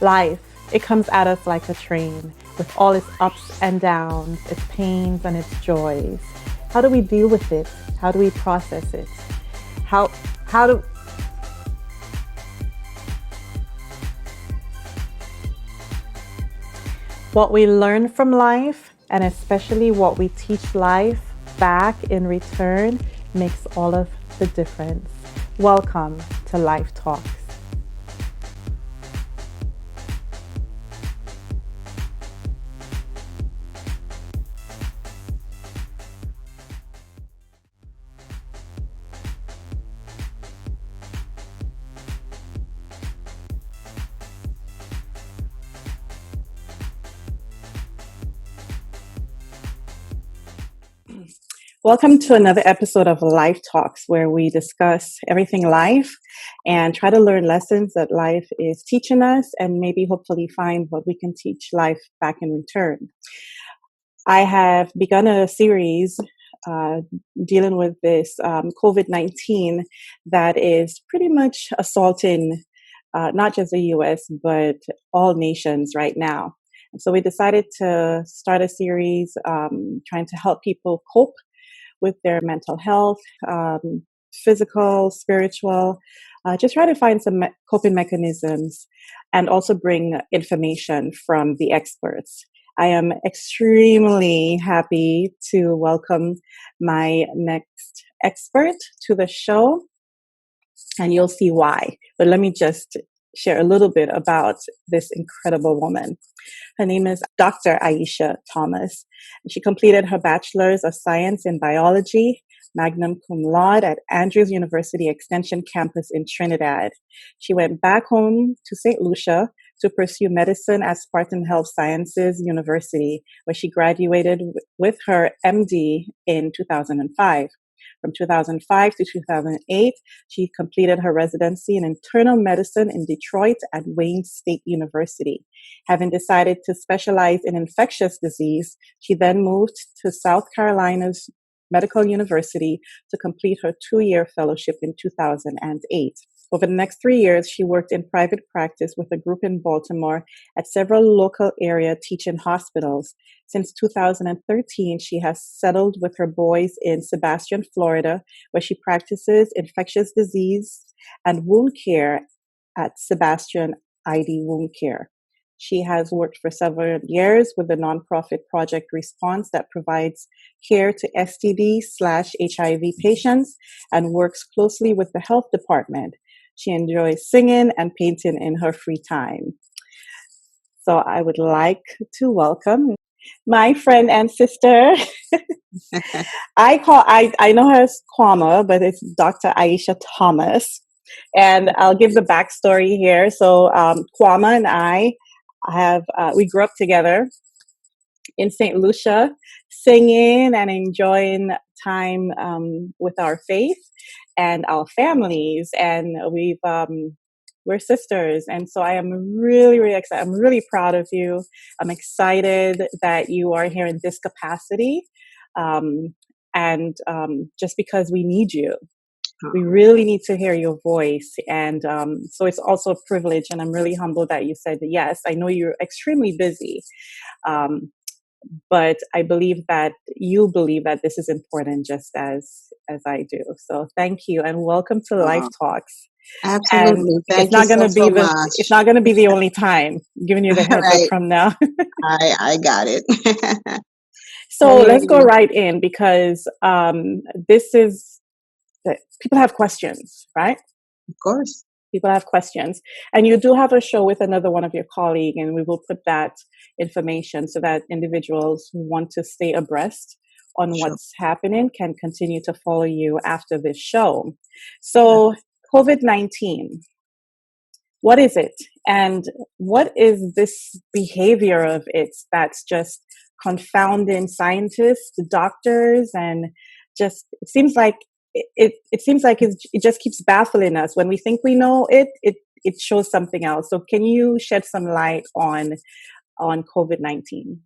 Life, it comes at us like a train with all its ups and downs, its pains and its joys. How do we deal with it? How do we process it? How how do what we learn from life and especially what we teach life back in return makes all of the difference. Welcome to Life Talks. Welcome to another episode of Life Talks, where we discuss everything life and try to learn lessons that life is teaching us and maybe hopefully find what we can teach life back in return. I have begun a series dealing with this COVID-19 that is pretty much assaulting not just the US, but all nations right now. And so we decided to start a series trying to help people cope with their mental health, physical, spiritual, just try to find some coping mechanisms and also bring information from the experts. I am extremely happy to welcome my next expert to the show, and you'll see why. But let me just share a little bit about this incredible woman. Her name is Dr. Aisha Thomas. She completed her Bachelor's of Science in Biology, magna cum laude at Andrews University Extension Campus in Trinidad. She went back home to St. Lucia to pursue medicine at Spartan Health Sciences University, where she graduated with her MD in 2005. From 2005 to 2008, she completed her residency in internal medicine in Detroit at Wayne State University. Having decided to specialize in infectious disease, she then moved to South Carolina's Medical University to complete her 2-year fellowship in 2008. Over the next 3 years, she worked in private practice with a group in Baltimore at several local area teaching hospitals. Since 2013, she has settled with her boys in Sebastian, Florida, where she practices infectious disease and wound care at Sebastian ID Wound Care. She has worked for several years with the nonprofit Project Response that provides care to STD/HIV patients and works closely with the health department. She enjoys singing and painting in her free time. So I would like to welcome my friend and sister. I know her as Kwame, but it's Dr. Aisha Thomas. And I'll give the backstory here. So Kwame and I we grew up together in St. Lucia, singing and enjoying time with our faith and our families, and we're sisters. And so I am really, really excited. I'm really proud of you. I'm excited that you are here in this capacity, and just because we need you. We really need to hear your voice. And so it's also a privilege, and I'm really humbled that you said yes. I know you're extremely busy, but I believe that you believe that this is important just as I do. So thank you, and welcome to Life Talks. Absolutely. And Thank you so much. It's not going to be the only time. I'm giving you the heads up Right. from now. I got it. So let's go right in, because this is people have questions, right? Of course. People have questions. And you do have a show with another one of your colleagues, and we will put that information so that individuals who want to stay abreast on what's happening can continue to follow you after this show. So COVID-19, what is it? And what is this behavior of it that's just confounding scientists, doctors, and just, it seems like it just keeps baffling us. When we think we know it shows something else. So can you shed some light on COVID-19?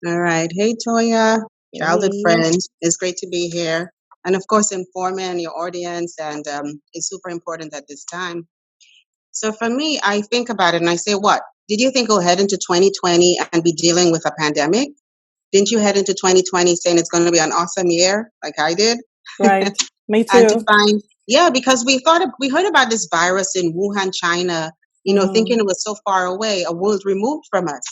All right. Hey, Toya, childhood friend. It's great to be here. And of course, informing your audience. And it's super important at this time. So for me, I think about it and I say, what? did you think we'll head into 2020 and be dealing with a pandemic? Didn't you head into 2020 saying it's going to be an awesome year, like I did? Right. Me And to too. find, yeah, because we heard about this virus in Wuhan, China, thinking it was so far away, a world removed from us,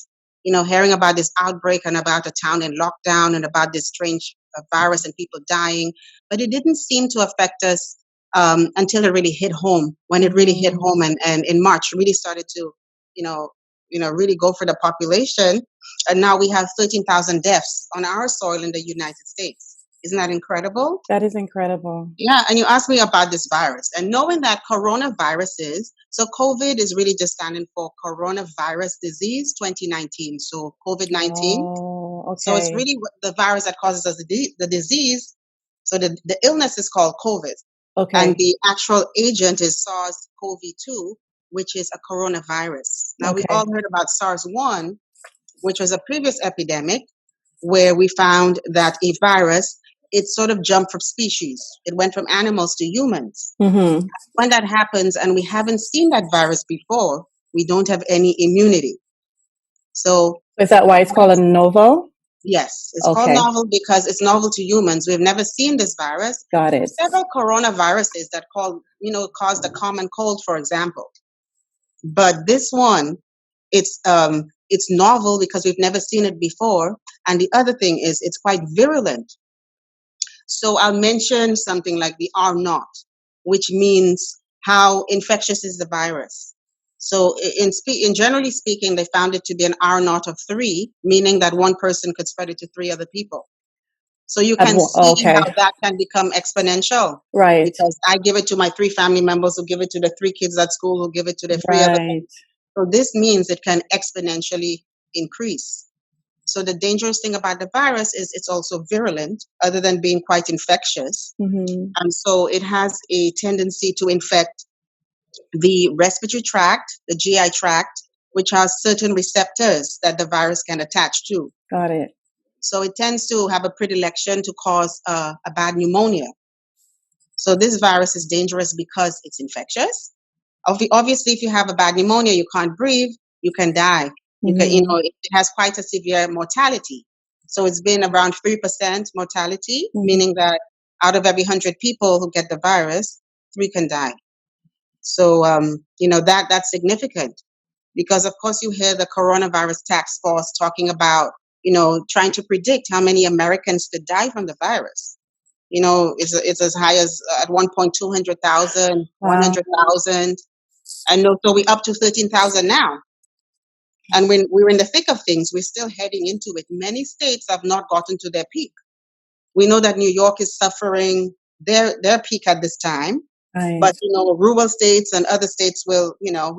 hearing about this outbreak and about a town in lockdown and about this strange virus and people dying. But it didn't seem to affect us until it really hit home. When it really hit home, and in March, really started to, you know, really go for the population. And now we have 13,000 deaths on our soil in the United States. Isn't that incredible? That is incredible. Yeah, and you asked me about this virus, and knowing that coronaviruses, so COVID is really just standing for coronavirus disease 2019, so COVID-19. Oh, So it's okay. really the virus that causes us the disease. So the illness is called COVID, and Okay. the actual agent is SARS-CoV-2, which is a coronavirus. Now, we Okay. all heard about SARS-1, which was a previous epidemic where we found that a virus, it sort of jumped from species. It went from animals to humans. Mm-hmm. When that happens and we haven't seen that virus before, we don't have any immunity. So, Is that why it's called a novel? yes, it's called Okay. novel because it's novel to humans. We've never seen this virus. Got There it. are several coronaviruses that caused the common cold, for example. But this one, it's novel because we've never seen it before. And the other thing is it's quite virulent. So I'll mention something like the R naught, which means how infectious is the virus. So in generally speaking, they found it to be an R naught of 3, meaning that one person could spread it to 3 other people. So you can see Okay. how that can become exponential. Right. Because I give it to my 3 family members, who give it to the 3 kids at school, who give it to the 3 other. Right. So this means it can exponentially increase. So the dangerous thing about the virus is it's also virulent, other than being quite infectious. Mm-hmm. And so it has a tendency to infect the respiratory tract, the GI tract, which has certain receptors that the virus can attach to. Got it. So it tends to have a predilection to cause a bad pneumonia. So this virus is dangerous because it's infectious. Obviously, if you have a bad pneumonia, you can't breathe, you can die. Mm-hmm. It has quite a severe mortality. So it's been around 3% mortality, Mm-hmm. meaning that out of every 100 people who get the virus, 3 can die. So, that's significant because, of course, you hear the coronavirus task force talking about, trying to predict how many Americans could die from the virus. It's as high as at one point 200,000, Wow. 100,000. And so we're up to 13,000 now. And when we're in the thick of things, we're still heading into it. Many states have not gotten to their peak. We know that New York is suffering their peak at this time. Right. But, rural states and other states will,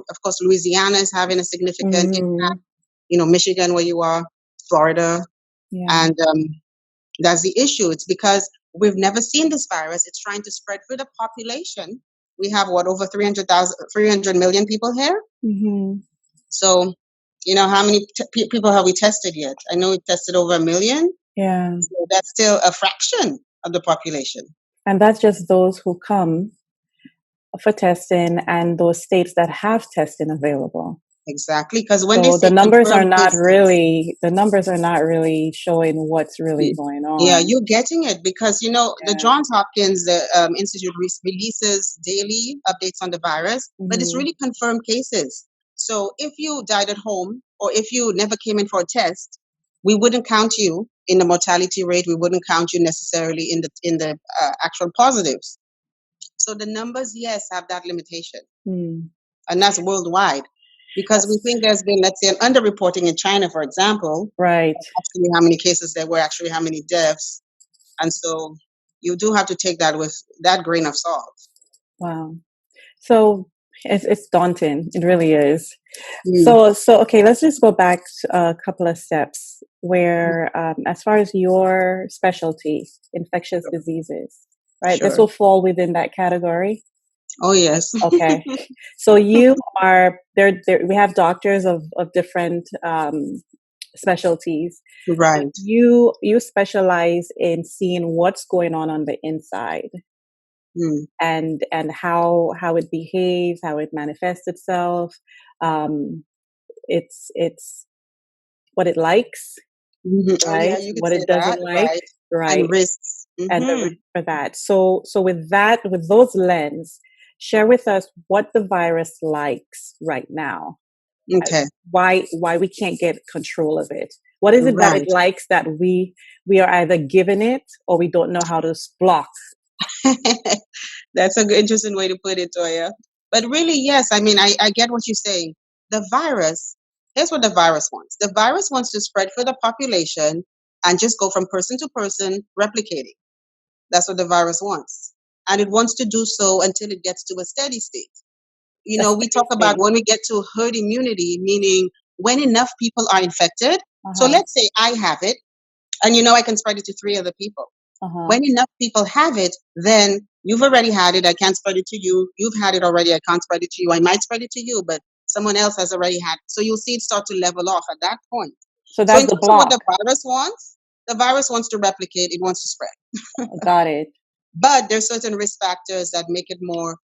of course, Louisiana is having a significant Mm-hmm. impact, Michigan, where you are, Florida. Yeah. And that's the issue. It's because we've never seen this virus. It's trying to spread through the population. We have over 300 million people here. Mm-hmm. So, how many people have we tested yet? I know we tested over 1 million. Yeah. So that's still a fraction of the population. And that's just those who come for testing and those states that have testing available. Exactly, because when they So say the numbers are confirmed not cases, really showing what's really going yeah, on. you're getting it because the Yeah. Johns Hopkins Institute releases daily updates on the virus, but it's Mm-hmm. really confirmed cases. So if you died at home or if you never came in for a test, we wouldn't count you in the mortality rate. We wouldn't count you necessarily in the actual positives. So the numbers, yes, have that limitation, and that's worldwide. Because we think there's been, let's say, an underreporting in China, for example, Right. actually how many cases there were, actually how many deaths. And so you do have to take that with that grain of salt. Wow. So it's daunting. It really is. Mm. So okay, let's just go back a couple of steps where, as far as your specialty, infectious diseases, right? This Sure. will fall within that category. Oh, yes. Okay. So you are there. We have doctors of different specialties, but Right. you specialize in seeing what's going on the inside, Mm. and how it behaves, how it manifests itself. it's what it likes, Oh yeah, right? you could What say it that, doesn't like, right? right? And risks. And the risk for that. So with that, with those lens, share with us what the virus likes right now. Okay, Why we can't get control of it? What is it that it right. likes that we are either given it or we don't know how to block? That's a good, interesting way to put it, Toya. But really, yes, I mean, I get what you're saying. The virus, here's what the virus wants. The virus wants to spread for the population and just go from person to person, replicating. That's what the virus wants. And it wants to do so until it gets to a steady state. You A know, we steady talk about state. when we get to herd immunity, meaning when enough people are infected. So Uh-huh. let's say I have it, and you know I can spread it to three other people. Uh-huh. When enough people have it, then you've already had it. I can't spread it to you. You've had it already. I can't spread it to you. I might spread it to you, but someone else has already had it. So you'll see it start to level off at that point. So So in that's the terms of what block. the virus wants to replicate, it wants to spread. Got it. But there's certain risk factors that make it more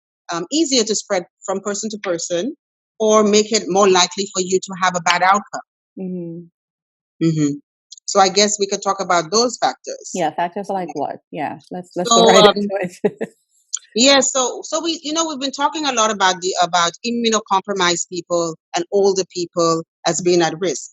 easier to spread from person to person, or make it more likely for you to have a bad outcome. Hmm. Hmm. So I guess we could talk about those factors. Yeah, factors like what? Yeah, let's go So right into it. yeah, so we we've been talking a lot about the about immunocompromised people and older people as being at risk.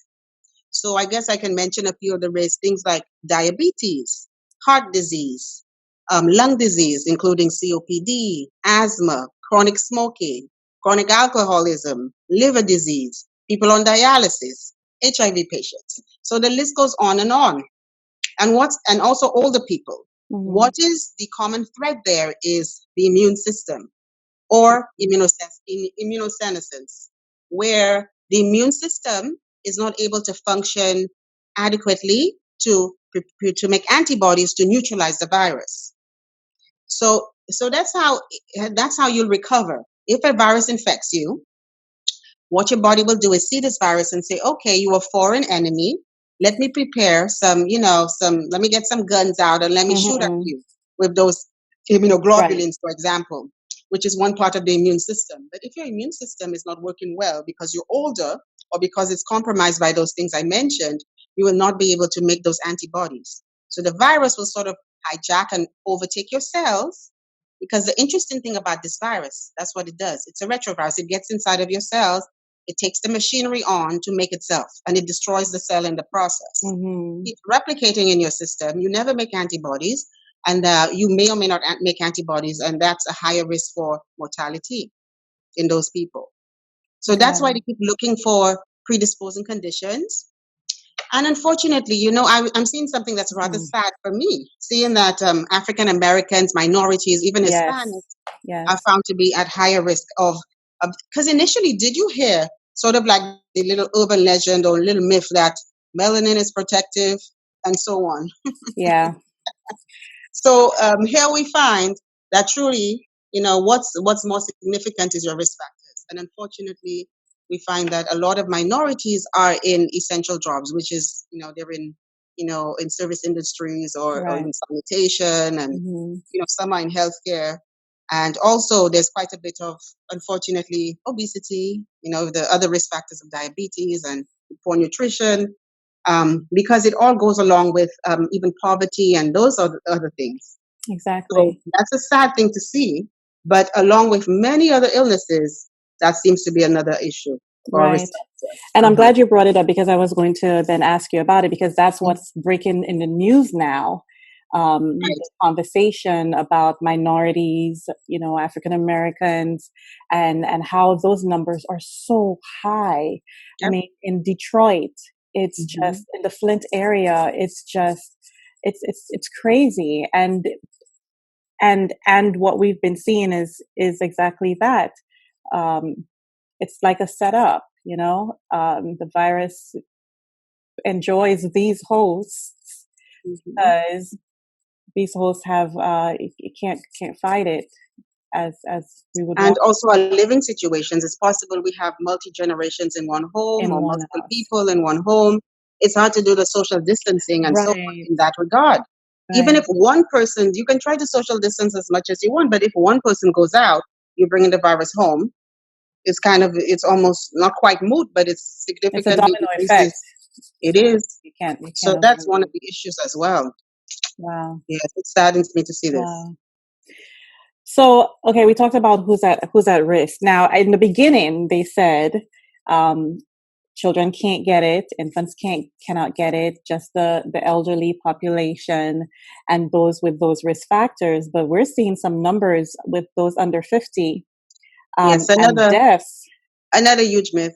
So I guess I can mention a few of the risks, things like diabetes, heart disease, lung disease, including COPD, asthma, chronic smoking, chronic alcoholism, liver disease, people on dialysis, HIV patients. So the list goes on and on. And also older people. Hmm. What is the common thread there is the immune system or immunosenescence, where the immune system is not able to function adequately to make antibodies to neutralize the virus. So that's how you'll recover. If a virus infects you, what your body will do is see this virus and say, okay, you're a foreign enemy. Let me prepare let me get some guns out and let me shoot at Hmm. you with those Right. immunoglobulins, for example, which is one part of the immune system. But if your immune system is not working well because you're older or because it's compromised by those things I mentioned, you will not be able to make those antibodies. So the virus will sort of hijack and overtake your cells, because the interesting thing about this virus, that's what it does. It's a retrovirus. It gets inside of your cells, it takes the machinery on to make itself, and it destroys the cell in the process. Hmm. It's replicating in your system. You never make antibodies, and you may or may not make antibodies, and that's a higher risk for mortality in those people. So that's why Yeah. they keep looking for predisposing conditions. And unfortunately, I'm seeing something that's rather Mhm. sad for me, seeing that African Americans, minorities, even Hispanics Yes. are Yes. found to be at higher risk of because initially, did you hear sort of like the little urban legend or little myth that melanin is protective and so on? Yeah. So here we find that truly, what's more significant is your risk factors, and unfortunately, we find that a lot of minorities are in essential jobs, which is they're in service industries or Right. in sanitation, and Hmm. some are in healthcare, and also there's quite a bit of, unfortunately, obesity. The other risk factors of diabetes and poor nutrition, because it all goes along with even poverty and those other things. So Exactly. that's a sad thing to see. But along with many other illnesses, that seems to be another issue or risk Right. factor. And I'm Uh-huh. glad you brought it up because I was going to then ask you about it because that's what's breaking in the news now. Right. The conversation about minorities, African Americans, and how those numbers are so high. I Yep. mean, in Detroit, it's Hmm. just in the Flint area, it's just it's crazy. And what we've been seeing is exactly that. Um, it's like a setup, the virus enjoys these hosts Hmm. because these hosts have it can't fight it as we would And want also our living situations. It's possible we have multi generations in one home in or one multiple house. people in one home. It's hard to do the social distancing and so on Right. in that regard. Even if Right. one person, you can try to social distance as much as you want, but if one person goes out, you're bringing the virus home. it's almost not quite moot, but it's It's a significantly domino effect. decreases. It is. You So can't that's one of avoid. the issues as well. Wow. Yes, it saddens me to see this. Wow. So, okay, we talked about who's at risk. Now, in the beginning, they said um, children can't get it, infants cannot get it, just the elderly population and those with those risk factors. But we're seeing some numbers with those under 50 Yes, and deaths. another huge myth.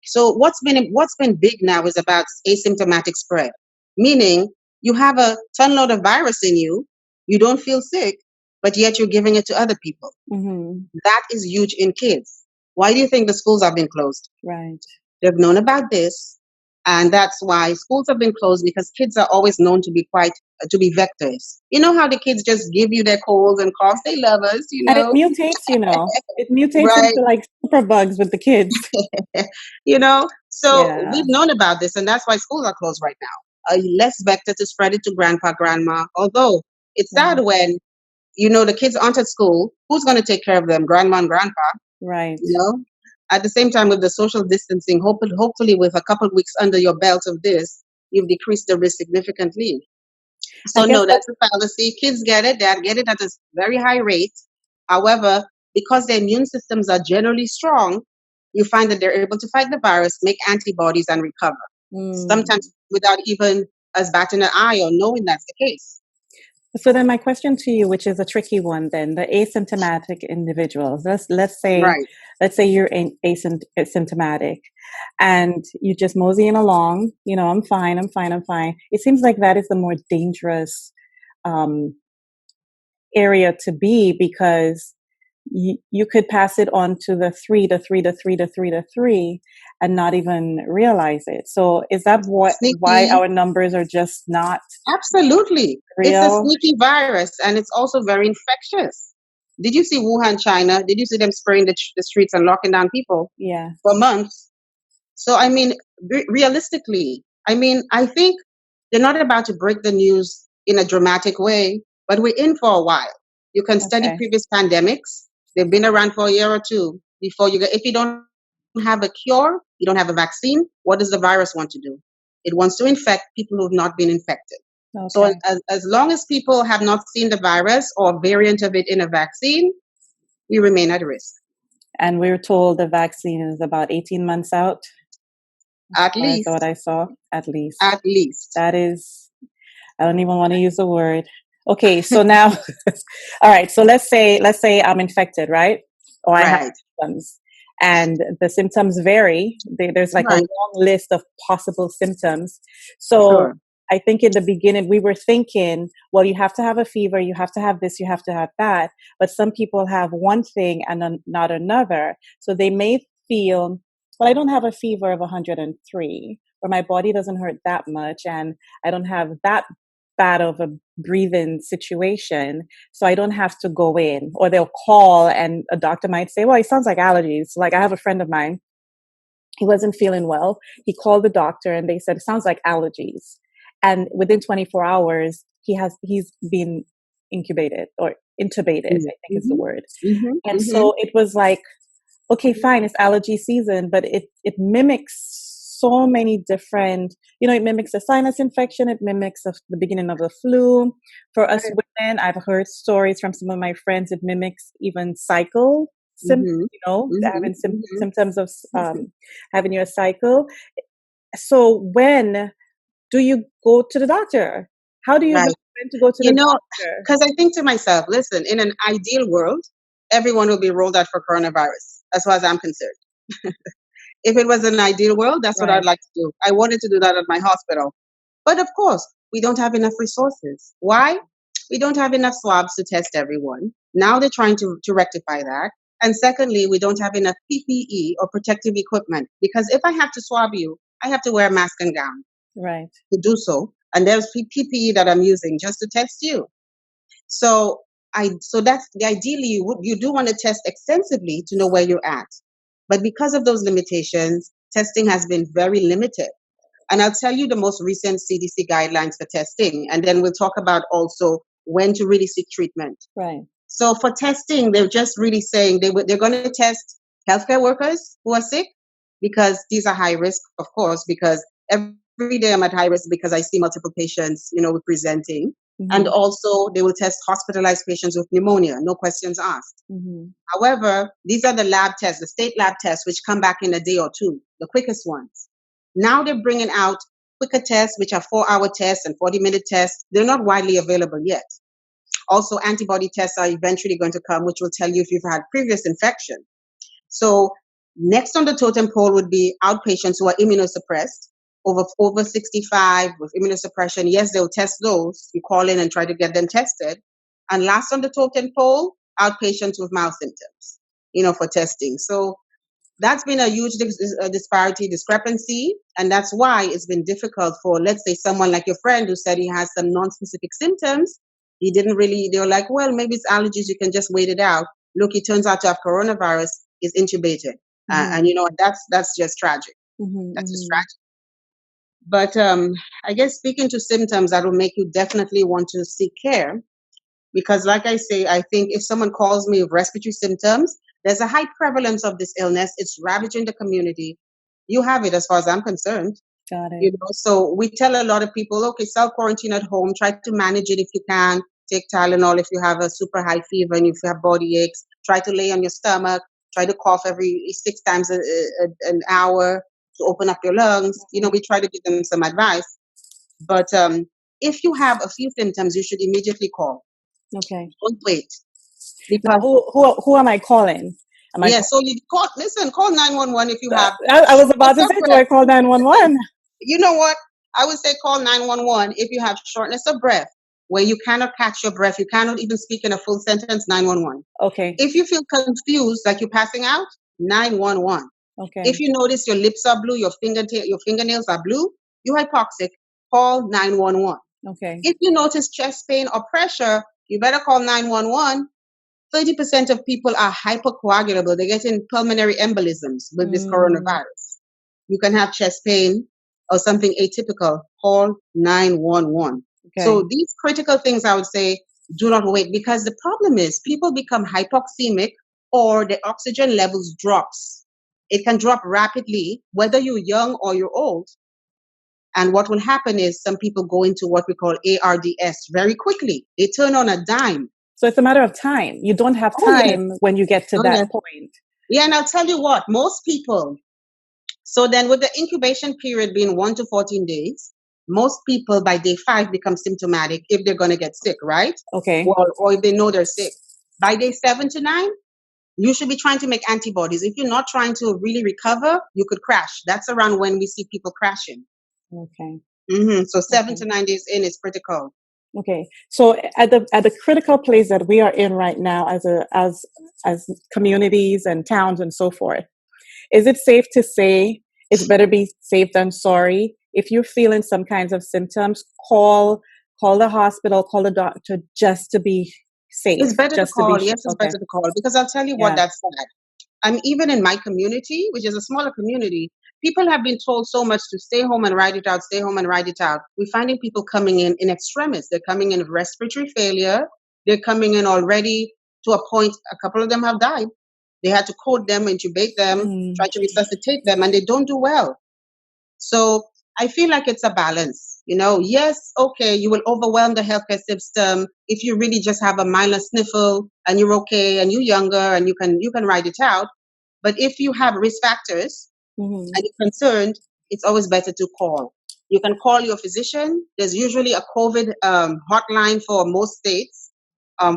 So what's been big now is about asymptomatic spread, meaning you have a ton load of virus in you, you don't feel sick, but yet you're giving it to other people. Mm-hmm. That is huge in kids. Why do you think the schools have been closed? Right. They've known about this, and that's why schools have been closed, because kids are always known to be to be vectors. You know how the kids just give you their colds and coughs? They love us, And it mutates, it mutates right? into like super bugs with the kids. So Yeah. we've known about this, and that's why schools are closed right now. Less vector to spread it to grandpa, grandma. Although it's sad Right. when the kids aren't at school. Who's going to take care of them? Grandma and grandpa. Right. You know. At the same time, with the social distancing, hopefully with a couple of weeks under your belt of this, you've decreased the risk significantly. I So guess no, that. that's a fallacy. Kids get it. They get it at a very high rate. However, because their immune systems are generally strong, you find that they're able to fight the virus, make antibodies, and recover. Mm. Sometimes without even us batting an eye or knowing that's the case. So then my question to you, which is a tricky one then, the asymptomatic individuals, Right. let's say you're asymptomatic and you just moseying along, I'm fine, I'm fine, I'm fine. It seems like that is the more dangerous um, area to be, because you could pass it on to the three and not even realize it. So is that why Sneaky. our numbers are just not Absolutely. It's a real? sneaky virus, and it's also very infectious. Did you see Wuhan, China? Did you see them spraying the streets and locking down people Yeah. for months? So, I mean, realistically, I think they're not about to break the news in a dramatic way, but we're in for a while. You can study Okay. previous pandemics. They've been around for a year or two before if you don't have a cure, you don't have a vaccine, what does the virus want to do? It wants to infect people who have not been infected. So Okay. as long as people have not seen the virus or a variant of it in a vaccine, we remain at risk. And we're told the vaccine is about 18 months out, as At far as what least, I saw, at least. at least. That is, I don't even want to use the word. Okay, so now, all right. So let's say I'm infected, right? Or I have Right, symptoms, and the symptoms vary. There's like a right, long list of possible symptoms. So sure. I think in the beginning we were thinking, well, you have to have a fever, you have to have this, you have to have that. But some people have one thing and not another. So they may feel, well, I don't have a fever of 103, or my body doesn't hurt that much, and I don't have that bad of a breathing situation, so I don't have to go in. Or they'll call and a doctor might say, well, it sounds like allergies. Like I have a friend of mine, he wasn't feeling well. He called the doctor and they said, it sounds like allergies. And within 24 hours, he's been incubated or intubated, I think is the Mm-hmm, word. mm-hmm, And mm-hmm. so it was like, okay, fine, it's allergy season, but it mimics so many different, it mimics a sinus infection, it mimics the beginning of the flu. For us Right. women, I've heard stories from some of my friends, it mimics even cycle Mm-hmm, mm-hmm, having mm-hmm. symptoms of having your cycle. So when do you go to the doctor? How do you know Right. when to go to You the know, doctor? because I think to myself, listen, in an ideal world, everyone will be rolled out for coronavirus, as far as I'm concerned. If it was an ideal world, that's what I'd Right. like to do. I wanted to do that at my hospital. But of course, we don't have enough resources. Why? We don't have enough swabs to test everyone. Now they're trying to rectify that. And secondly, we don't have enough PPE or protective equipment, because if I have to swab you, I have to wear a mask and gown Right. to do so. And there's PPE that I'm using just to test you. So that's the ideally you do want to test extensively to know where you're at. But because of those limitations, testing has been very limited. And I'll tell you the most recent CDC guidelines for testing, and then we'll talk about also when to really seek treatment. Right. So for testing, they're just really saying they're going to test healthcare workers who are sick, because these are high risk, of course, because every day I'm at high risk because I see multiple patients, presenting. And Mm-hmm. also they will test hospitalized patients with pneumonia, no questions asked. Mm-hmm. However, these are the lab tests, the state lab tests, which come back in a day or two, the quickest ones. Now they're bringing out quicker tests, which are 4-hour tests and 40-minute tests. They're not widely available yet. Also, antibody tests are eventually going to come, which will tell you if you've had previous infection. So next on the totem pole would be outpatients who are immunosuppressed, over 65 with immunosuppression. Yes, they'll test those. You call in and try to get them tested. And last on the totem pole, outpatients with mild symptoms, for testing. So that's been a huge discrepancy. And that's why it's been difficult for, let's say, someone like your friend who said he has some non-specific symptoms. They were like, well, maybe it's allergies. You can just wait it out. Look, he turns out to have coronavirus, is intubated. And that's just tragic. Mm-hmm. That's just Mm-hmm. tragic. But I guess speaking to symptoms, that will make you definitely want to seek care. Because like I say, I think if someone calls me with respiratory symptoms, there's a high prevalence of this illness. It's ravaging the community. You have it as far as I'm concerned. Got it. So we tell a lot of people, okay, self-quarantine at home, try to manage it if you can. Take Tylenol if you have a super high fever and if you have body aches. Try to lay on your stomach. Try to cough every 6 times an hour to open up your lungs. We try to give them some advice. But if you have a few symptoms, you should immediately call. Okay. Don't wait. Now, Because who am I calling? Am I? so you call 911 if you have. I was about to shortness of say, do I breath. call 911? You know what? I would say call 911 if you have shortness of breath, where you cannot catch your breath, you cannot even speak in a full sentence. 911. Okay. If you feel confused, like you're passing out, 911. Okay. If you notice your lips are blue, your fingernails are blue, you're hypoxic. Call 911. Okay. If you notice chest pain or pressure, you better call 911. 30% of people are hypercoagulable. They're getting pulmonary embolisms with this coronavirus. You can have chest pain or something atypical. Call 911. Okay. So these critical things, I would say, do not wait, because the problem is people become hypoxemic or the oxygen levels drops. It can drop rapidly, whether you're young or you're old. And what will happen is some people go into what we call ARDS very quickly. They turn on a dime. So it's a matter of time. You don't have time when you get to that point. Yeah, and I'll tell you what, most people, so then with the incubation period being 1 to 14 days, most people by day 5 become symptomatic if they're going to get sick, right? Okay. Or if they know they're sick. By day 7 to 9, you should be trying to make antibodies. If you're not trying to really recover, you could crash. That's around when we see people crashing. Okay. So 7 to 9 days in is critical. Okay. So at the critical place that we are in right now as communities and towns and so forth, is it safe to say it's better be safe than sorry? If you're feeling some kinds of symptoms, call the hospital, call the doctor, just to be safe. It's better to call. Yes, it's okay. better to call, because I'll tell you what, that's sad. Even in my community, which is a smaller community, people have been told so much to stay home and ride it out, stay home and ride it out. We're finding people coming in extremis. They're coming in with respiratory failure. They're coming in already to a point, a couple of them have died. They had to code them, intubate them, try to resuscitate them, and they don't do well. So I feel like it's a balance. Yes, okay, you will overwhelm the healthcare system if you really just have a minor sniffle and you're okay and you're younger and you can ride it out. But if you have risk factors and you're concerned, it's always better to call. You can call your physician. There's usually a COVID hotline for most states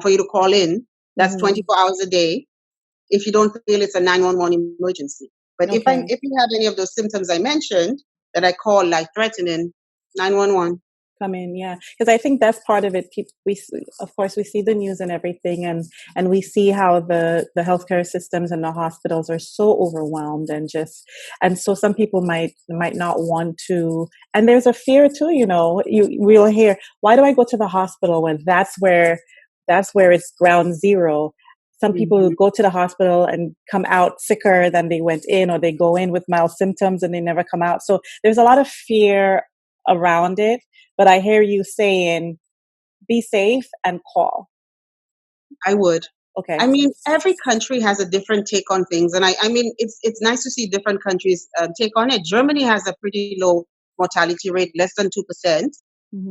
for you to call in. That's 24 hours a day. If you don't feel it's a 911 emergency. But if you have any of those symptoms I mentioned that I call life-threatening, 911. come in, yeah, because I think that's part of it. Of course, we see the news and everything, and we see how the healthcare systems and the hospitals are so overwhelmed, and so some people might not want to, and there's a fear too. We'll hear, why do I go to the hospital when that's where it's ground zero. Some people Hmm. go to the hospital and come out sicker than they went in, or they go in with mild symptoms and they never come out. So there's a lot of fear around it. But I hear you saying, be safe and call. I would. Okay. I mean, every country has a different take on things, and I mean, it's nice to see different countries take on it. Germany has a pretty low mortality rate, less than 2%,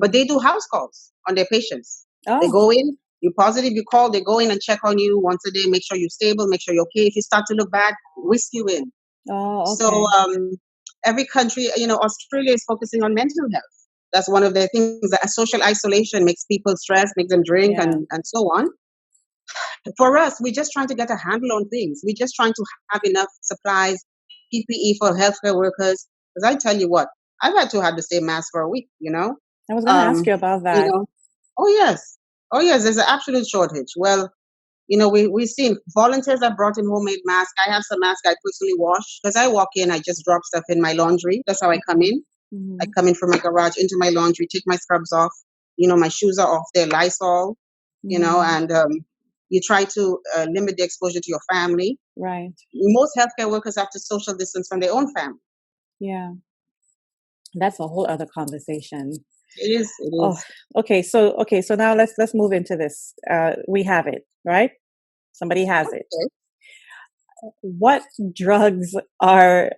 but Hmm. they do house calls on their patients. They Oh, go in, you positive, you call, they go in and check on you once a day, make sure you're stable, make sure you're okay. If you start to look bad, whisk you in. oh, So okay. every country, Australia is focusing on mental health. That's one of their things. That social isolation makes people stressed, makes them drink, Yeah. and so on. For us, we're just trying to get a handle on things. We're just trying to have enough supplies, PPE for healthcare workers. Because I tell you what, I've had to have the same mask for a week. I was going to ask Um, you about you that. know. Oh yes, oh yes. There's an absolute shortage. Well, we've seen volunteers have brought in homemade masks. I have some masks I personally wash because I walk in, I just drop stuff in my laundry. That's how I come in. I Hmm. come in from my garage into my laundry, take my scrubs off. My shoes are off there, Lysol. Hmm. And you try to limit the exposure to your family. Right. Most healthcare workers have to social distance from their own family. Yeah. That's a whole other conversation. It is. It Oh, is. okay. So now let's move into this. We have it, right? Somebody has it. Okay. What drugs are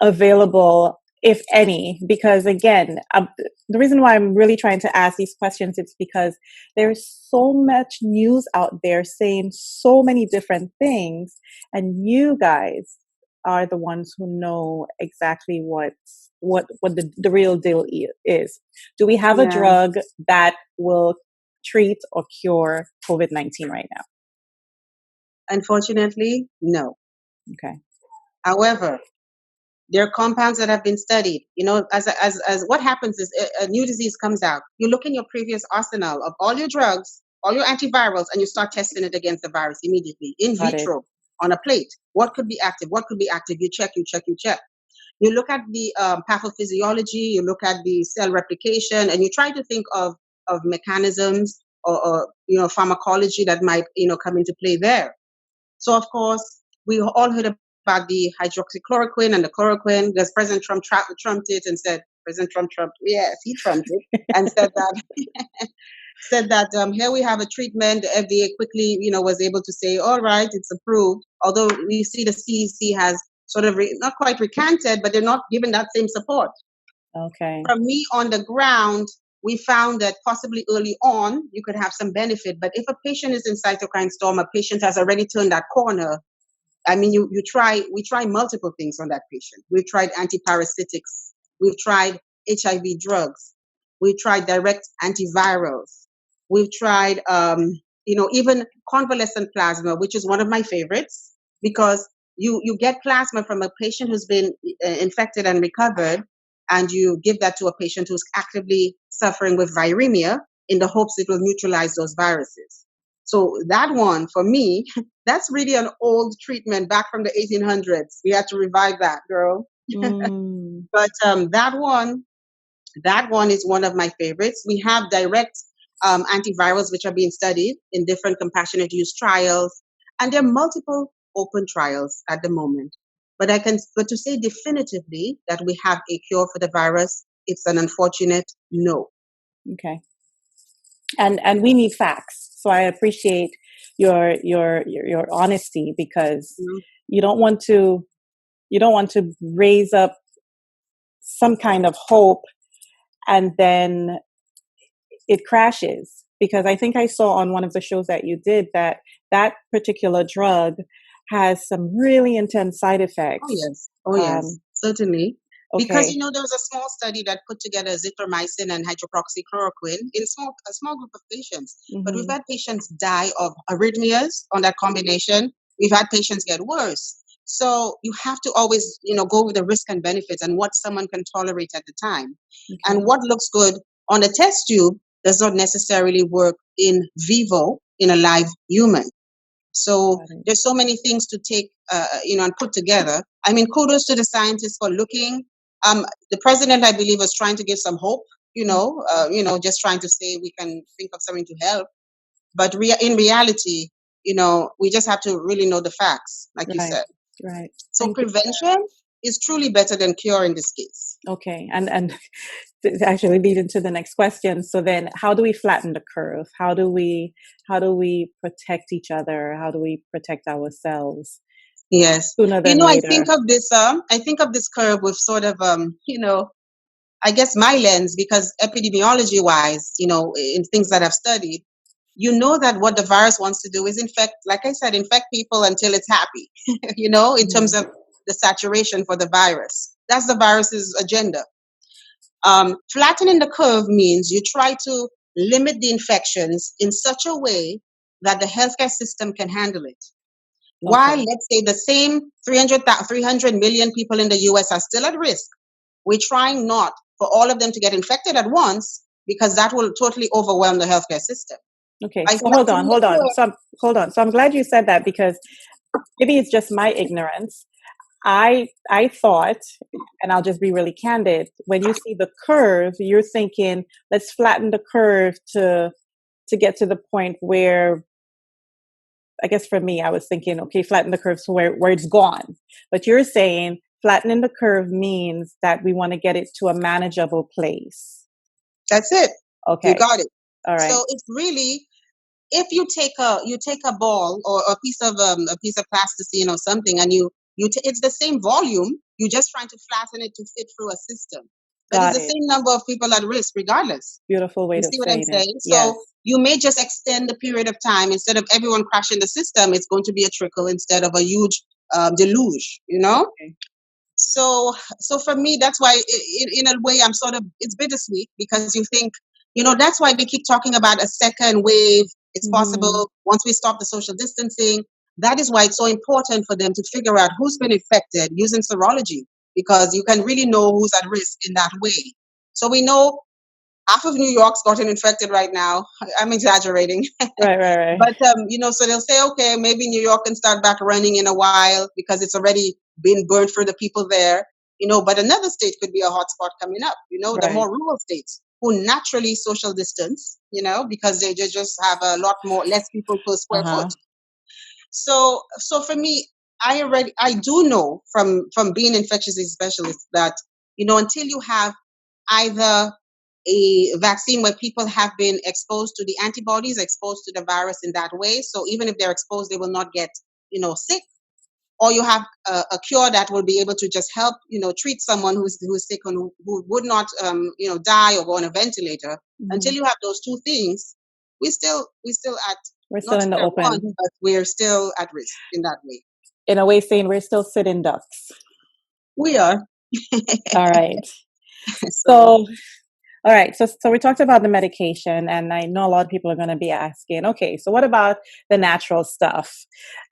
available, if any? Because again, the reason why I'm really trying to ask these questions is because there's so much news out there saying so many different things, and you guys are the ones who know exactly what the real deal is. Do we have a Yeah. drug that will treat or cure COVID-19 right now? Unfortunately, no. Okay. However, there are compounds that have been studied. As what happens is a new disease comes out. You look in your previous arsenal of all your drugs, all your antivirals, and you start testing it against the virus immediately in Got it. vitro on a plate. What could be active? What could be active? You check, you check, you check. You look at the pathophysiology, you look at the cell replication, and you try to think of mechanisms or pharmacology that might come into play there. So of course, we all heard about the hydroxychloroquine and the chloroquine because President Trump trumped it and said, President Trump, yes, he trumped it and said that here we have a treatment. The FDA quickly, was able to say, all right, it's approved. Although we see the CDC has sort of not quite recanted, but they're not given that same support. Okay. From me on the ground, we found that possibly early on you could have some benefit. But if a patient is in cytokine storm, a patient has already turned that corner. I mean, we try multiple things on that patient. We've tried antiparasitics. We've tried HIV drugs. We've tried direct antivirals. We've tried, even convalescent plasma, which is one of my favorites because you get plasma from a patient who's been infected and recovered, and you give that to a patient who's actively suffering with viremia in the hopes it will neutralize those viruses. So that one, for me, that's really an old treatment back from the 1800s. We had to revive that, girl. Mm, But that one is one of my favorites. We have direct antivirals which are being studied in different compassionate use trials, and there are multiple open trials at the moment. But to say definitively that we have a cure for the virus, it's an unfortunate no. okay. And we need facts. So I appreciate your honesty, because Mhm. you don't want to you don't want to raise up some kind of hope and then it crashes. Because I think I saw on one of the shows that you did that that particular drug has some really intense side Oh effects. yes. Oh yes. Um, Certainly. Because okay. there was a small study that put together azithromycin and hydroxychloroquine in a small group of patients. But we've Hmm. had patients die of arrhythmias on that combination. We've had patients get worse. So you have to always, go with the risk and benefits and what someone can tolerate at the time. Okay. And what looks good on a test tube does not necessarily work in vivo in a live human. So Got it. there's so many things to take, and put together. I mean, kudos to the scientists for looking. The president, I believe, was trying to give some hope. Just trying to say we can think of something to help. But in reality, we just have to really know the facts, like you Right. said. Right. So Thank you. prevention is truly better than cure in this case. Okay. And to actually lead into the next question. So then how do we flatten the curve? How do we protect each other? How do we protect ourselves Yes. sooner than I later? think of this curve with sort of I guess my lens, because epidemiology wise, in things that I've studied, that what the virus wants to do is infect, like I said, infect people until it's happy, in terms of the saturation for the virus. That's the virus's agenda. Flattening the curve means you try to limit the infections in such a way that the healthcare system can handle it. While, Okay. let's say, the same 300 million people in the US are still at risk, we're trying not for all of them to get infected at once, because that will totally overwhelm the healthcare system. Okay. By So hold flattening on, the hold on. curve, So I'm glad you said that, because maybe it's just my ignorance. I thought, and I'll just be really candid, when you see the curve, you're thinking, let's flatten the curve to get to the point where, I guess for me, I was thinking, okay, flatten the curve so where it's gone. But you're saying flattening the curve means that we want to get it to a manageable place. that's it. You Okay. got it. All right. So it's really, if you take a ball or a piece of plasticine or something, and it's the same volume. You're just trying to flatten it to fit through a system. But it's Got the it. same number of people at risk, regardless. Beautiful way You of see what I'm saying it. saying? Yes. So you may just extend the period of time. Instead of everyone crashing the system, it's going to be a trickle instead of a huge deluge. Okay. So for me, that's why in a way I'm sort of, it's bittersweet, because you think, that's why we keep talking about a second wave. It's Mm-hmm. possible once we stop the social distancing. That is why it's so important for them to figure out who's been infected using serology, because you can really know who's at risk in that way. So we know half of New York's gotten infected right now. I'm exaggerating. Right. But so they'll say, okay, maybe New York can start back running in a while because it's already been burned for the people there. But another state could be a hotspot coming up. The Right. more rural states who naturally social distance. Because they just have a lot more less people per square foot. Uh-huh. So for me, I do know from being infectious disease specialist that until you have either a vaccine where people have been exposed to the antibodies, exposed to the virus in that way. So even if they're exposed, they will not get, sick. Or you have a cure that will be able to just help, treat someone who's sick and who would not, die or go on a ventilator. Until Mm-hmm. you have those two things, we still at We're still not in the square one, open. but we're still at risk in that way. In a way, saying we're still sitting ducks. We are. All right. So So all right, so we talked about the medication, and I know a lot of people are going to be asking, okay, so what about the natural stuff?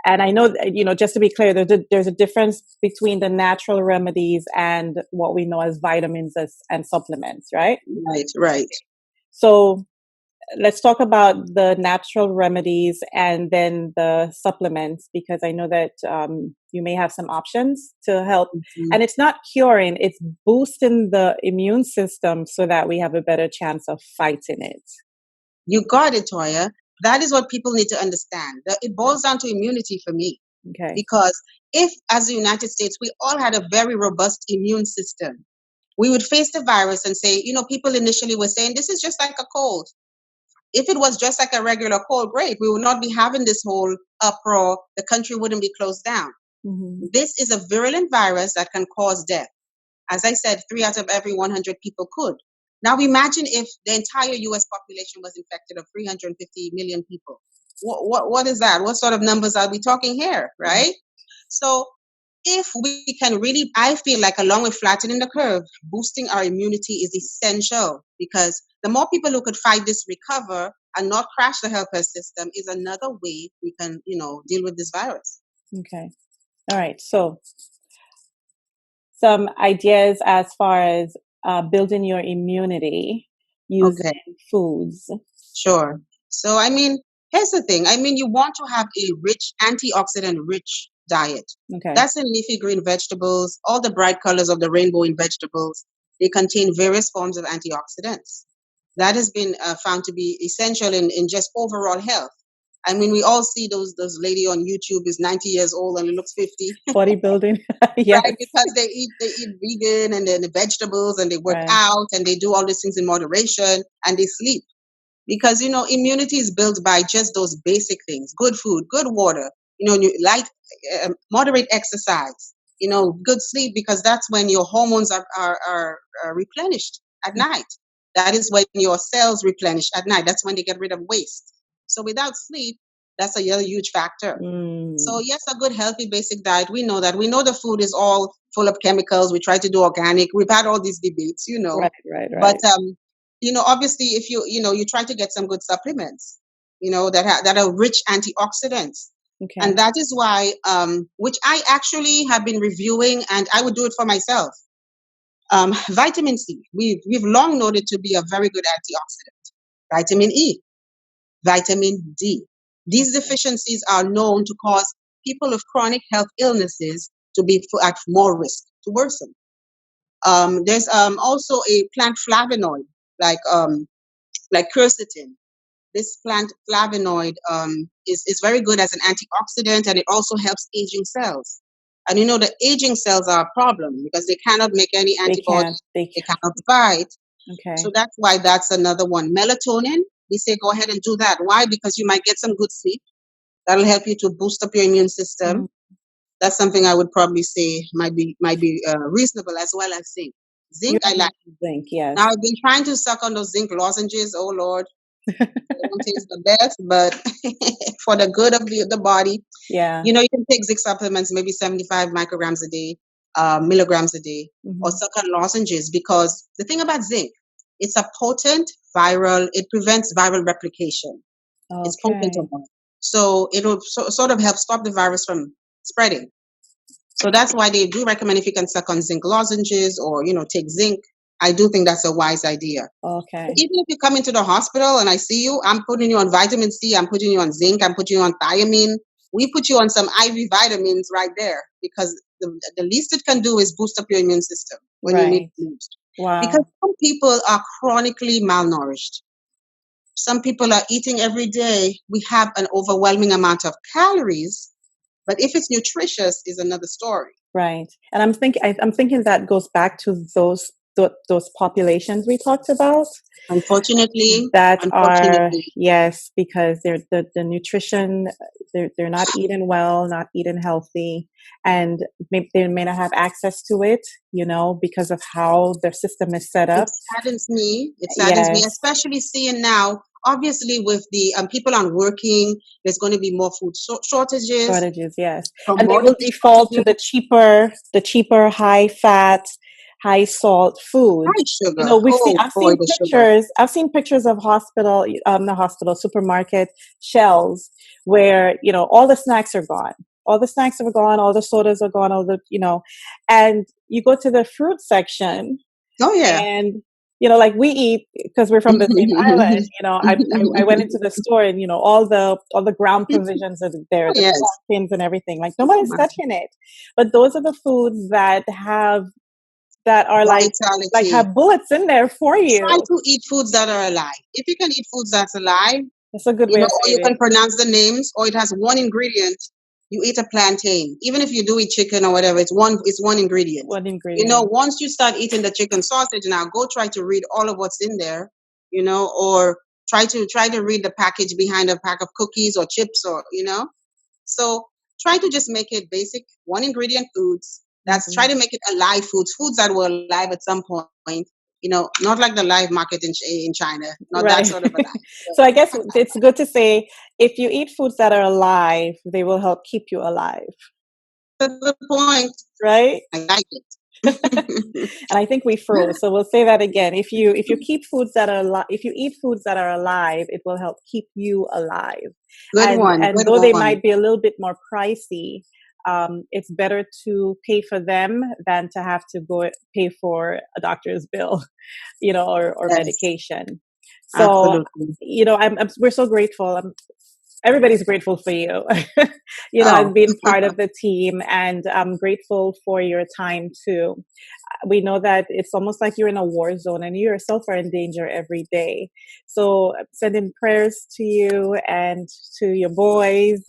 And I know, just to be clear, there's a difference between the natural remedies and what we know as vitamins and supplements, right? right. So let's talk about the natural remedies and then the supplements, because I know that you may have some options to help. Mhm. And it's not curing, it's boosting the immune system so that we have a better chance of fighting it. You got it, Toya. That is what people need to understand. That it boils down to immunity for me. Okay. Because if, as the United States, we all had a very robust immune system, we would face the virus and say, people initially were saying this is just like a cold. If it was just like a regular cold, great. We would not be having this whole uproar. The country wouldn't be closed down. Mm-hmm. This is a virulent virus that can cause death. As I said, 3 out of every 100 people could. Now imagine if the entire US population was infected of 350 million people. What is that? What sort of numbers are we talking here, right? So if we can really, I feel like along with flattening the curve, boosting our immunity is essential, because the more people who could fight this, recover, and not crash the healthcare system is another way we can, deal with this virus. Okay. All right. So some ideas as far as building your immunity using Okay. foods. Sure. So, I mean, here's the thing. I mean, you want to have a rich, antioxidant rich diet. Okay. That's in leafy green vegetables, all the bright colors of the rainbow in vegetables. They contain various forms of antioxidants. That has been found to be essential in just overall health. I mean, we all see those lady on YouTube is 90 years old and looks 50, Bodybuilding. right? Yes. Because they eat vegan and then the vegetables and they work Right. out and they do all these things in moderation and they sleep because immunity is built by just those basic things: good food, good water, light, moderate exercise, good sleep, because that's when your hormones are replenished at night. That is when your cells replenish at night. That's when they get rid of waste. So without sleep, that's a huge factor. So Mm. yes, a good healthy basic diet, we know that. We know the food is all full of chemicals. We try to do organic. We've had all these debates, Right, right, but right. obviously, if you try to get some good supplements, that are rich antioxidants, Okay. and that is why, which I actually have been reviewing, and I would do it for myself. Vitamin C, we've long noted to be a very good antioxidant. Vitamin E, vitamin D. These deficiencies are known to cause people with chronic health illnesses to be at more risk to worsen. There's also a plant flavonoid like quercetin. This plant flavonoid is very good as an antioxidant, and it also helps aging cells. And the aging cells are a problem because they cannot make any They antibodies, can't. They they cannot fight. So okay. that's why that's another one. Melatonin, we say go ahead and do that. Why? Because you might get some good sleep. That'll help you to boost up your immune system. Mm. That's something I would probably say might be reasonable, as well as zinc. You Zinc, I have like. mentioned zinc, yes. Now I've been trying to suck on those zinc lozenges. Oh Lord, they don't taste the best, but for the good of the body, Yeah. you can take zinc supplements, maybe 75 micrograms a day, milligrams a day, or Hmm. suck on lozenges. Because the thing about zinc, it's a potent viral. It prevents viral replication. It's potent Okay. enough, so it'll sort of help stop the virus from spreading. So that's why they do recommend, if you can suck on zinc lozenges or take zinc. I do think that's a wise idea. But Okay. even if you come into the hospital and I see you, I'm putting you on vitamin C, I'm putting you on zinc, I'm putting you on thiamine. We put you on some IV vitamins right there, because the least it can do is boost up your immune system when you need Right. it most. Because Wow. some people are chronically malnourished. Some people are eating every day. We have an overwhelming amount of calories, but if it's nutritious is another story. Right. And I'm thinking that goes back to those populations we talked about Unfortunately, that are, unfortunately, yes, because the nutrition, they're not eating well, not eating healthy, and maybe they may not have access to it, because of how their system is set it up. saddens me. It saddens me, Yes. especially seeing now, obviously, with the people on working, there's going to be more food shortages, Shortages, yes. And they will commodity default to shortages, the cheaper, high fat, high salt foods. high sugar. Oh I've boy, seen the sugar. pictures. I've seen pictures of the hospital, supermarket shelves where, all the snacks are gone. All the snacks are gone, all the sodas are gone, and you go to the fruit section Oh yeah. and, like we eat, because we're from the same island, I went into the store and, all the ground provisions are there, the Yes. plantains and everything. Like Oh nobody's my. touching it. But those are the foods that are like Vitality. have bullets in there for Try you. to eat foods that are alive. If you can eat foods that's alive, That's a good way of or saying you it. can pronounce the names, or it has one ingredient. You eat a plantain. Even if you do eat chicken or whatever, it's one ingredient. One ingredient. Once you start eating the chicken sausage, now go try to read all of what's in there, or try to read the package behind a pack of cookies or chips, or so try to just make it basic one ingredient foods. That's Hmm. Try to make it alive foods that were alive at some point. Not like the live market in China, not that Right. sort of alive. So I guess it's good to say, if you eat foods that are alive, they will help keep you alive, That's the point. right? I like it. And I think we froze. So we'll say that again. If you eat foods that are alive, it will help keep you alive. Good And one. and Good though they one. might be a little bit more pricey, it's better to pay for them than to have to go pay for a doctor's bill, or Yes, medication. So, absolutely. we're so grateful. Everybody's grateful for you, as Oh, being part of the team, and I'm grateful for your time too. We know that it's almost like you're in a war zone and you yourself are in danger every day. So sending prayers to you and to your boys,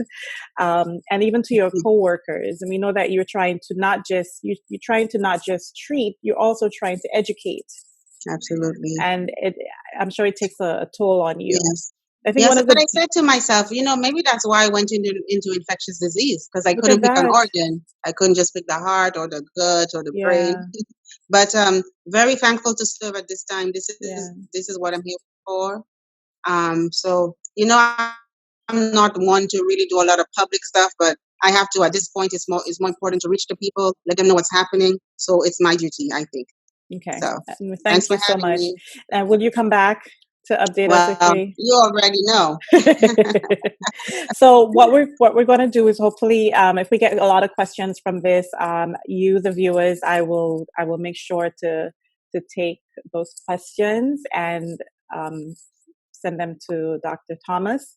and even to your coworkers. And we know that you're trying to not just you're trying to not just treat, you're also trying to educate, absolutely. and I'm sure it takes a toll on you. Yes. I think one Yes, of but the I said to myself, maybe that's why I went into infectious disease because I Look at couldn't pick an that. organ. I couldn't just pick the heart or the gut or the brain. Yeah, But very thankful to serve at this time. yeah. This is what I'm here for. So I'm not one to really do a lot of public stuff, but I have to. At this point, it's more important to reach the people, let them know what's happening. So it's my duty, I think. Okay. So And thanks thank for you so having much. me. And will you come back to update us if Well, we you already know. So what we're going to do is hopefully, if we get a lot of questions from this, you the viewers, I will make sure to take those questions and um, send them to Dr. Thomas,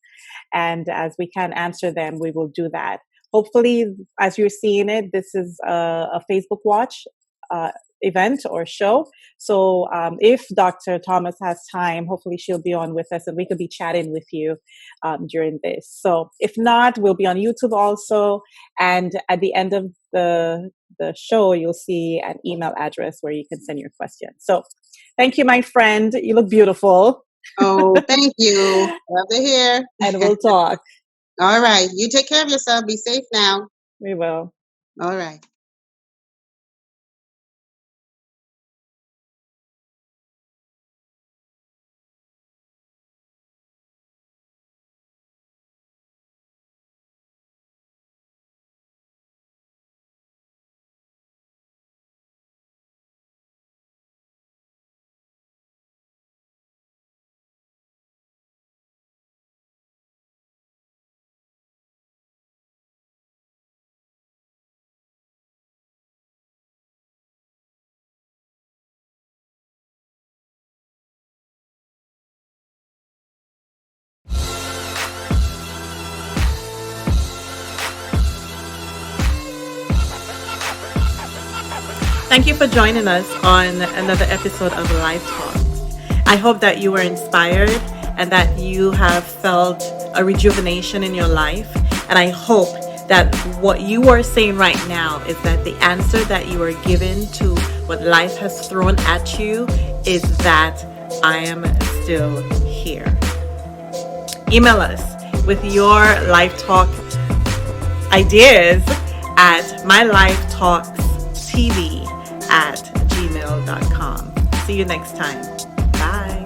and as we can answer them, we will do that. Hopefully, as you're seeing it, this is a Facebook Watch uh, event or show. So if Dr. Thomas has time, hopefully she'll be on with us and we could be chatting with you during this. So if not, we'll be on YouTube also. And at the end of the show, you'll see an email address where you can send your questions. So thank you, my friend. You look beautiful. Oh, thank you. Love to hear. And we'll talk. All right. You take care of yourself. Be safe now. We will. All right. Thank you for joining us on another episode of Life Talks. I hope that you were inspired and that you have felt a rejuvenation in your life. And I hope that what you are saying right now is that the answer that you are given to what life has thrown at you is that I am still here. Email us with your Life Talk ideas at mylifetalkstv@gmail.com. See you next time. Bye.